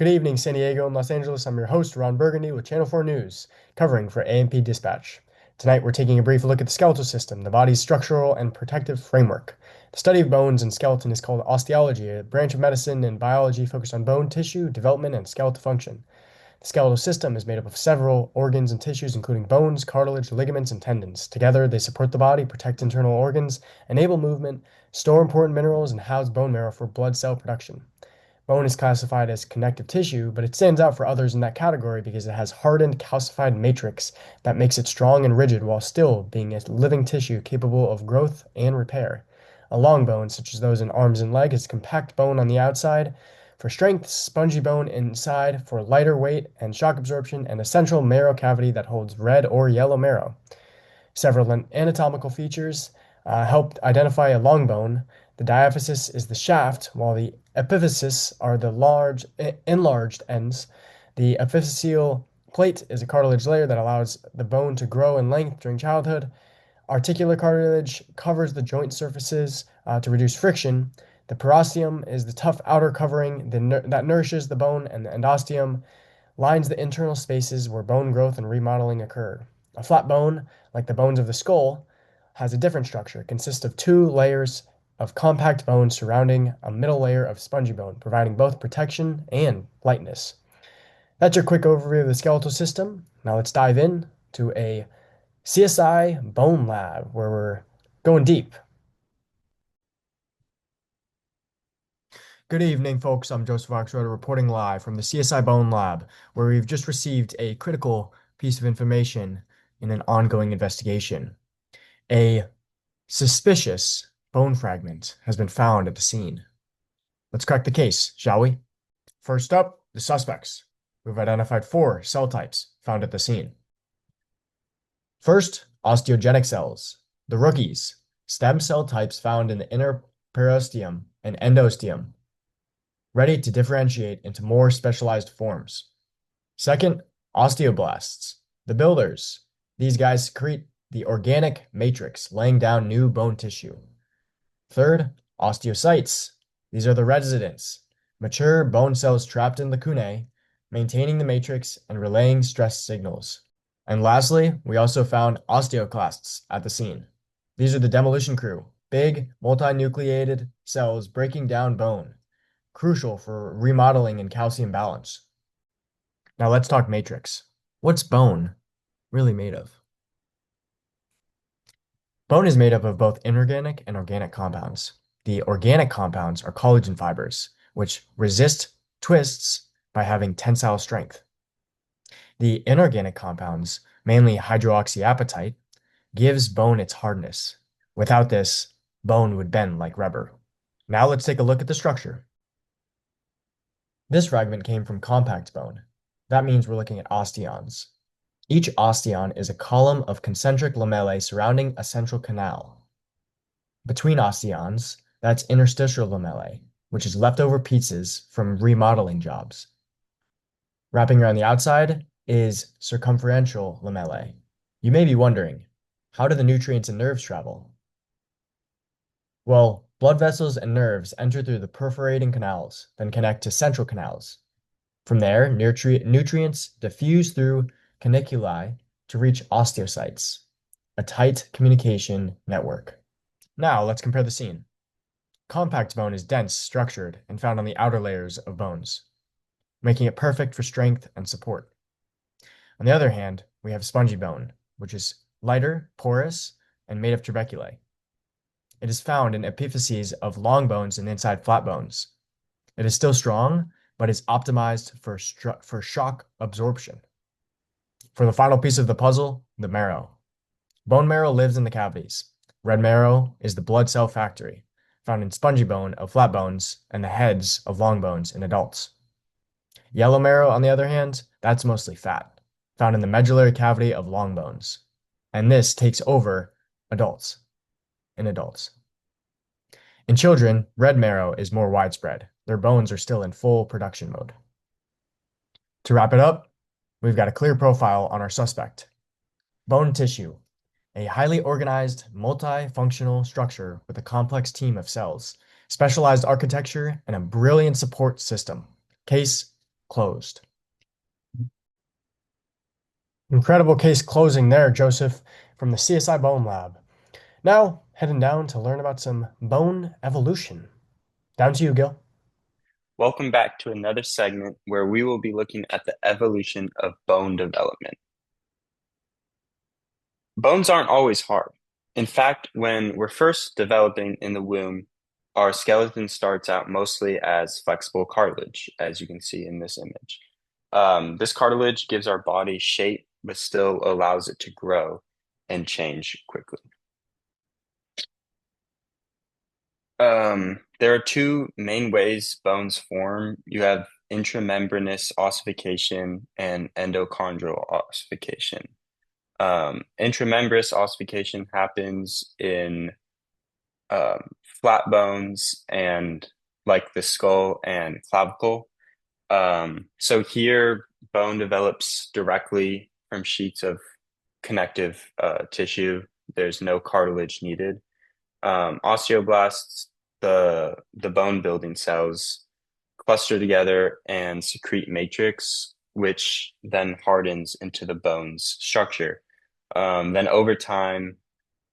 Good evening, San Diego and Los Angeles. I'm your host, Ron Burgundy with Channel 4 News, covering for AandP Dispatch. Tonight, we're taking a brief look at the skeletal system, the body's structural and protective framework. The study of bones and skeleton is called osteology, a branch of medicine and biology focused on bone tissue, development, and skeletal function. The skeletal system is made up of several organs and tissues, including bones, cartilage, ligaments, and tendons. Together, they support the body, protect internal organs, enable movement, store important minerals, and house bone marrow for blood cell production. Bone is classified as connective tissue, but it stands out for others in that category because it has hardened calcified matrix that makes it strong and rigid while still being a living tissue capable of growth and repair. A long bone, such as those in arms and legs, is compact bone on the outside for strength, spongy bone inside for lighter weight and shock absorption, and a central marrow cavity that holds red or yellow marrow. Several anatomical features help identify a long bone. The diaphysis is the shaft, while the epiphysis are the enlarged ends. The epiphyseal plate is a cartilage layer that allows the bone to grow in length during childhood. Articular cartilage covers the joint surfaces to reduce friction. The periosteum is the tough outer covering that nourishes the bone, and the endosteum lines the internal spaces where bone growth and remodeling occur. A flat bone, like the bones of the skull, has a different structure. It consists of two layers of compact bone surrounding a middle layer of spongy bone, providing both protection and lightness. That's your quick overview of the skeletal system. Now let's dive in to a CSI Bone Lab, where we're going deep. Good evening, folks. I'm Joseph Oxroder reporting live from the CSI Bone Lab, where we've just received a critical piece of information in an ongoing investigation. A suspicious bone fragment has been found at the scene. Let's crack the case, shall we? First up, the suspects. We've identified 4 cell types found at the scene. First, osteogenic cells. The rookies, stem cell types found in the inner periosteum and endosteum, ready to differentiate into more specialized forms. Second, osteoblasts. The builders. These guys secrete the organic matrix, laying down new bone tissue. Third, osteocytes. These are the residents, mature bone cells trapped in lacunae, maintaining the matrix and relaying stress signals. And lastly, we also found osteoclasts at the scene. These are the demolition crew, big, multinucleated cells breaking down bone, crucial for remodeling and calcium balance. Now let's talk matrix. What's bone really made of? Bone is made up of both inorganic and organic compounds. The organic compounds are collagen fibers, which resist twists by having tensile strength. The inorganic compounds, mainly hydroxyapatite, gives bone its hardness. Without this, bone would bend like rubber. Now let's take a look at the structure. This fragment came from compact bone. That means we're looking at osteons. Each osteon is a column of concentric lamellae surrounding a central canal. Between osteons, that's interstitial lamellae, which is leftover pieces from remodeling jobs. Wrapping around the outside is circumferential lamellae. You may be wondering, how do the nutrients and nerves travel? Well, blood vessels and nerves enter through the perforating canals, then connect to central canals. From there, nutrients diffuse through caniculi to reach osteocytes, a tight communication network. Now, let's compare the scene. Compact bone is dense, structured, and found on the outer layers of bones, making it perfect for strength and support. On the other hand, we have spongy bone, which is lighter, porous, and made of trabeculae. It is found in epiphyses of long bones and inside flat bones. It is still strong, but is optimized for shock absorption. For the final piece of the puzzle, the marrow. Bone marrow lives in the cavities. Red marrow is the blood cell factory, found in spongy bone of flat bones and the heads of long bones in adults. Yellow marrow, on the other hand, that's mostly fat, found in the medullary cavity of long bones. And this takes over in adults. In children, red marrow is more widespread. Their bones are still in full production mode. To wrap it up, we've got a clear profile on our suspect. Bone tissue, a highly organized, multifunctional structure with a complex team of cells, specialized architecture, and a brilliant support system. Case closed. Incredible case closing there, Joseph, from the CSI Bone Lab. Now, heading down to learn about some bone evolution. Down to you, Gil. Welcome back to another segment where we will be looking at the evolution of bone development. Bones aren't always hard. In fact, when we're first developing in the womb, our skeleton starts out mostly as flexible cartilage, as you can see in this image. This cartilage gives our body shape, but still allows it to grow and change quickly. There are two main ways bones form. You have intramembranous ossification and endochondral ossification. Intramembranous ossification happens in flat bones and like the skull and clavicle. So here, bone develops directly from sheets of connective tissue. There's no cartilage needed. Osteoblasts, the bone building cells, cluster together and secrete matrix, which then hardens into the bone's structure. Then over time,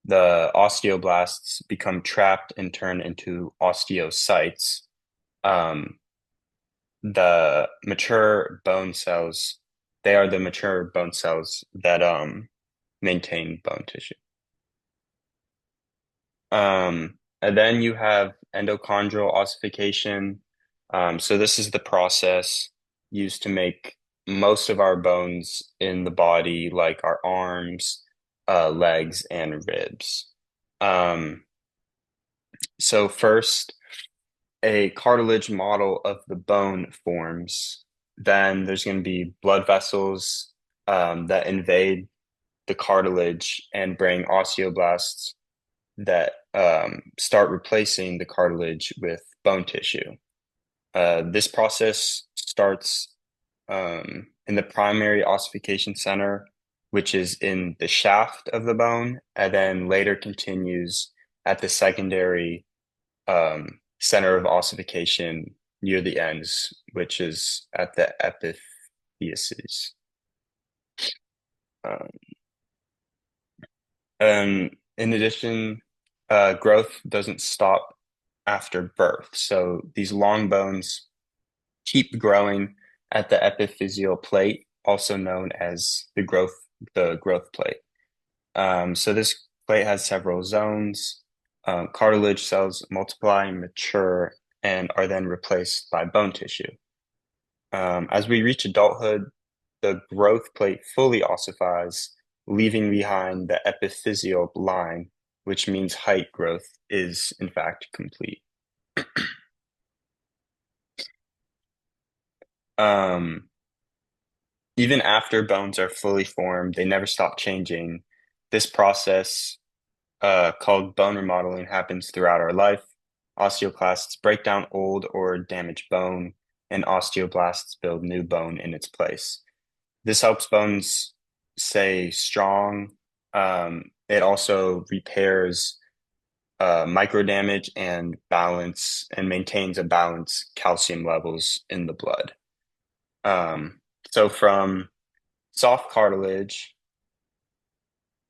the osteoblasts become trapped and turn into osteocytes. Um, the mature bone cells, they are the mature bone cells that maintain bone tissue. And then you have endochondral ossification. So this is the process used to make most of our bones in the body, like our arms, legs, and ribs. Um, so first, a cartilage model of the bone forms. Then there's going to be blood vessels that invade the cartilage and bring osteoblasts that start replacing the cartilage with bone tissue. This process starts in the primary ossification center, which is in the shaft of the bone, and then later continues at the secondary center of ossification near the ends, which is at the epiphyses. Um, in addition, growth doesn't stop after birth. So these long bones keep growing at the epiphyseal plate, also known as the growth plate. So this plate has several zones. Cartilage cells multiply and mature and are then replaced by bone tissue. As we reach adulthood, the growth plate fully ossifies, leaving behind the epiphyseal line, which means height growth is in fact complete. Um, Even after bones are fully formed, they never stop changing. This process, called bone remodeling, happens throughout our life. Osteoclasts break down old or damaged bone, and osteoblasts build new bone in its place. This helps bones stay strong. It also repairs micro damage and balance and maintains a balanced calcium levels in the blood. So from soft cartilage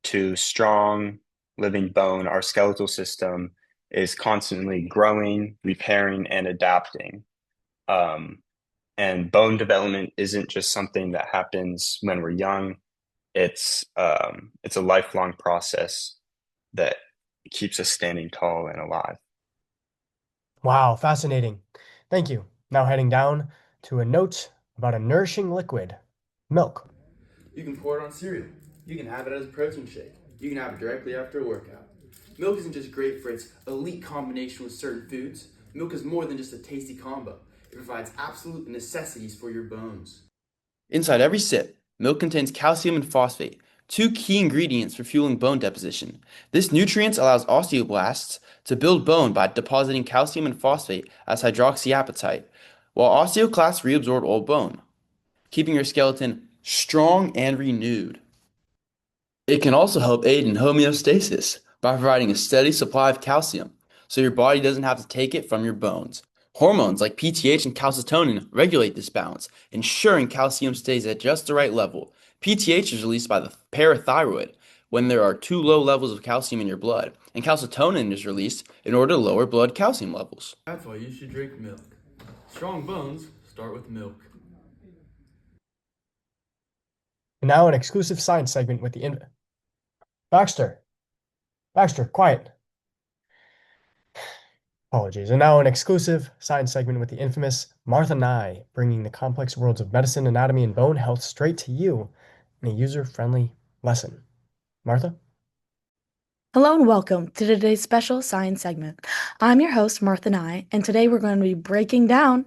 to strong living bone, our skeletal system is constantly growing, repairing, and adapting. Um, and bone development isn't just something that happens when we're young. It's a lifelong process that keeps us standing tall and alive. Wow, fascinating. Thank you. Now heading down to a note about a nourishing liquid, milk. You can pour it on cereal. You can have it as a protein shake. You can have it directly after a workout. Milk isn't just great for its elite combination with certain foods. Milk is more than just a tasty combo. It provides absolute necessities for your bones. Inside every sip, milk contains calcium and phosphate, two key ingredients for fueling bone deposition. This nutrient allows osteoblasts to build bone by depositing calcium and phosphate as hydroxyapatite, while osteoclasts reabsorb old bone, keeping your skeleton strong and renewed. It can also help aid in homeostasis by providing a steady supply of calcium so your body doesn't have to take it from your bones. Hormones like PTH and calcitonin regulate this balance, ensuring calcium stays at just the right level. PTH is released by the parathyroid when there are too low levels of calcium in your blood, and calcitonin is released in order to lower blood calcium levels. That's why you should drink milk. Strong bones start with milk. And now an exclusive science segment with the Baxter. Baxter, quiet. Apologies. And now an exclusive science segment with the infamous Martha Nye, bringing the complex worlds of medicine, anatomy, and bone health straight to you in a user-friendly lesson. Martha? Hello and welcome to today's special science segment. I'm your host, Martha Nye, and today we're going to be breaking down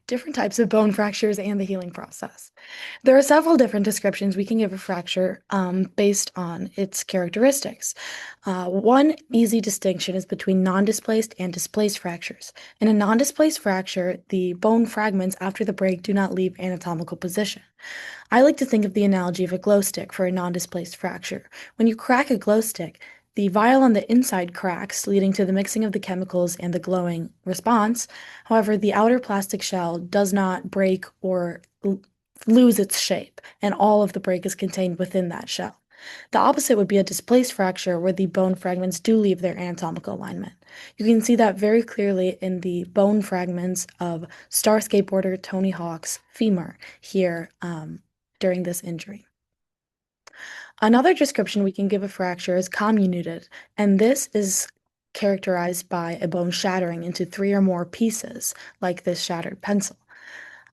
different types of bone fractures and the healing process. There are several different descriptions we can give a fracture based on its characteristics. One easy distinction is between non-displaced and displaced fractures. In a non-displaced fracture, the bone fragments after the break do not leave anatomical position. I like to think of the analogy of a glow stick for a non-displaced fracture. When you crack a glow stick, the vial on the inside cracks, leading to the mixing of the chemicals and the glowing response. However, the outer plastic shell does not break or lose its shape, and all of the break is contained within that shell. The opposite would be a displaced fracture where the bone fragments do leave their anatomical alignment. You can see that very clearly in the bone fragments of star skateboarder Tony Hawk's femur here during this injury. Another description we can give a fracture is comminuted, and this is characterized by a bone shattering into 3 or more pieces, like this shattered pencil.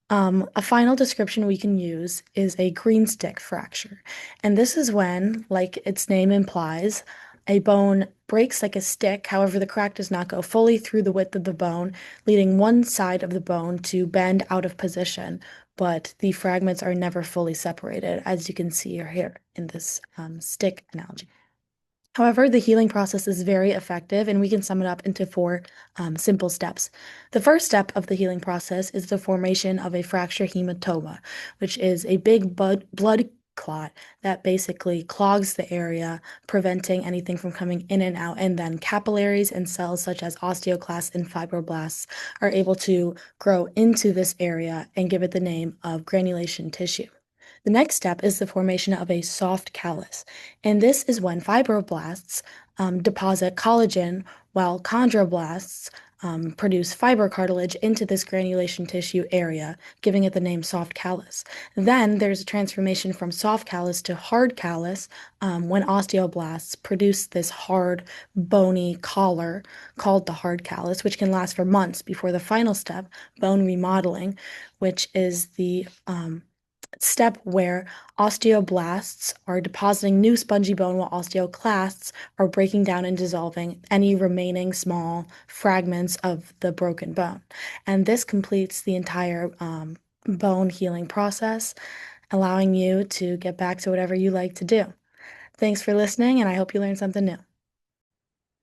A final description we can use is a green stick fracture, and this is when, like its name implies, a bone breaks like a stick. However, the crack does not go fully through the width of the bone, leading one side of the bone to bend out of position, but the fragments are never fully separated, as you can see here in this stick analogy. However, the healing process is very effective, and we can sum it up into 4 simple steps. The first step of the healing process is the formation of a fracture hematoma, which is a big blood clot that basically clogs the area, preventing anything from coming in and out, and then capillaries and cells such as osteoclasts and fibroblasts are able to grow into this area and give it the name of granulation tissue. The next step is the formation of a soft callus, and this is when fibroblasts deposit collagen while chondroblasts produce fibrocartilage into this granulation tissue area, giving it the name soft callus. Then there's a transformation from soft callus to hard callus when osteoblasts produce this hard, bony collar called the hard callus, which can last for months before the final step, bone remodeling, which is the step where osteoblasts are depositing new spongy bone while osteoclasts are breaking down and dissolving any remaining small fragments of the broken bone. And this completes the entire bone healing process, allowing you to get back to whatever you like to do. Thanks for listening, and I hope you learned something new.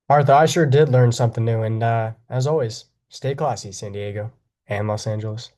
Martha, I sure did learn something new, and as always, stay classy, San Diego and Los Angeles.